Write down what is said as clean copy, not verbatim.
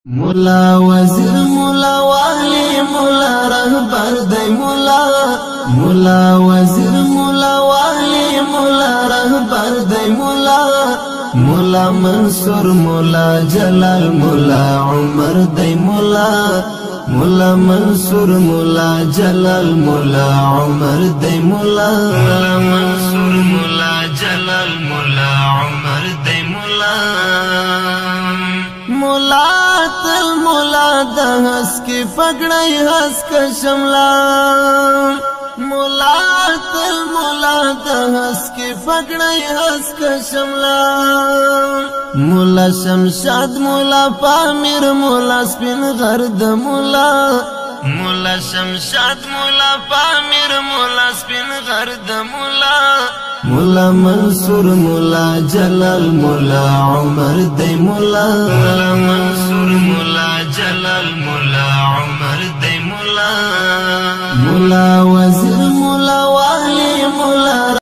مولا وزیر مولا والی مولا رهبر دی مولا وزیر مولا والی مولا رهبر دی مولا منصور مولا جلال مولا عمر دی مولا منصور مولا جلال مولا عمر دی مولا منصور مولا جلال مولا عمر دی مولا تل مولا د هس کی پګړی هس کا شملا مولا تل مولا د هس کی پګړی هس کا شملا مولا شمشاد مولا پامیر مولا سپین غرد مولا شمشاد مولا پامیر مولا سپین غرد مولا منصور مولا جلال مولا عمر دی مولا منصور مولا جلال مولا عمر دی مولا